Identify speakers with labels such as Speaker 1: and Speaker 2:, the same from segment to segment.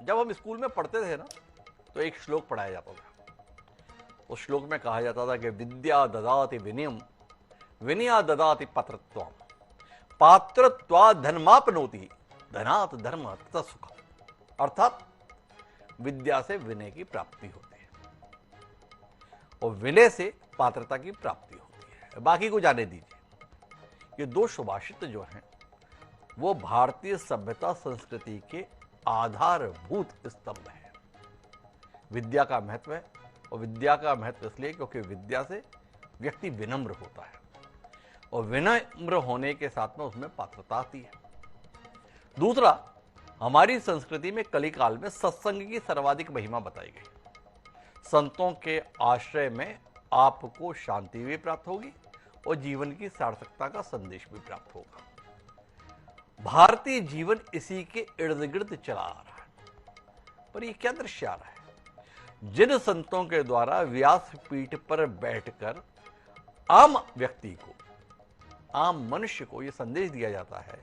Speaker 1: जब हम स्कूल में पढ़ते थे ना, तो एक श्लोक पढ़ाया जाता था। उस श्लोक में कहा जाता था कि विद्या ददाति विनयम, विनया ददाति पात्रत्वम, पात्रत्वा धर्मापनोति, धनात् धर्म ततः सुखम। अर्थात विद्या से विनय की प्राप्ति होती है और विनय से पात्रता की प्राप्ति होती है। बाकी को जाने दीजिए। ये दो सुभाषित जो हैं वो भारतीय सभ्यता संस्कृति के आधारभूत स्तंभ है। विद्या का महत्व है, और विद्या का महत्व इसलिए क्योंकि विद्या से व्यक्ति विनम्र होता है और विनम्र होने के साथ में उसमें पात्रता आती है। दूसरा, हमारी संस्कृति में कलिकाल में सत्संग की सर्वाधिक महिमा बताई गई। संतों के आश्रय में आपको शांति भी प्राप्त होगी और जीवन की सार्थकता का संदेश भी प्राप्त होगा। भारतीय जीवन इसी के इर्द गिर्द चला आ रहा है। पर यह क्या दृश्य आ रहा है? जिन संतों के द्वारा व्यास पीठ पर बैठकर आम व्यक्ति को, आम मनुष्य को यह संदेश दिया जाता है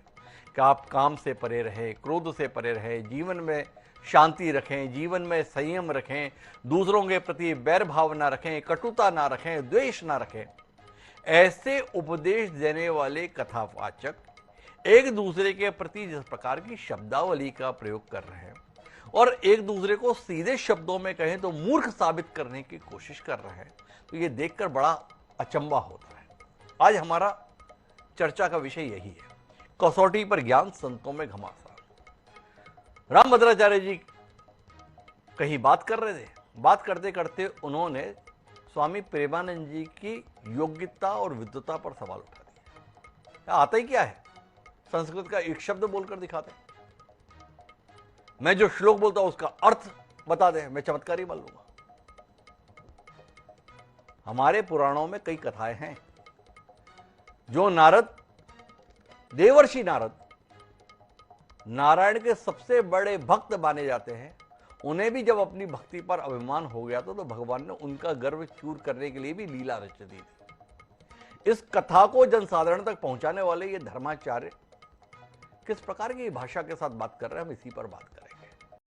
Speaker 1: कि आप काम से परे रहें, क्रोध से परे रहें, जीवन में शांति रखें, जीवन में संयम रखें, दूसरों के प्रति बैर भाव ना रखें, कटुता ना रखें, द्वेष ना रखें, ऐसे उपदेश देने वाले कथावाचक एक दूसरे के प्रति जिस प्रकार की शब्दावली का प्रयोग कर रहे हैं और एक दूसरे को सीधे शब्दों में कहें तो मूर्ख साबित करने की कोशिश कर रहे हैं, तो ये देखकर बड़ा अचंभा होता है। आज हमारा चर्चा का विषय यही है, कसौटी पर ज्ञान, संतों में घमासान। रामभद्राचार्य जी कहीं बात कर रहे थे, बात करते करते उन्होंने स्वामी प्रेमानंद जी की योग्यता और विद्वता पर सवाल उठा दिया। आता ही क्या है, संस्कृत का एक शब्द बोलकर दिखाते। मैं जो श्लोक बोलता हूं उसका अर्थ बता दे, मैं चमत्कारी मान लूंगा। हमारे पुराणों में कई कथाएं हैं जो नारद, देवर्षि नारद, नारायण के सबसे बड़े भक्त माने जाते हैं, उन्हें भी जब अपनी भक्ति पर अभिमान हो गया तो भगवान ने उनका गर्व चूर करने के लिए भी लीला रच दी थी। इस कथा को जनसाधारण तक पहुंचाने वाले ये धर्माचार्य किस प्रकार की भाषा के साथ बात कर रहे हैं, हम इसी पर बात करें।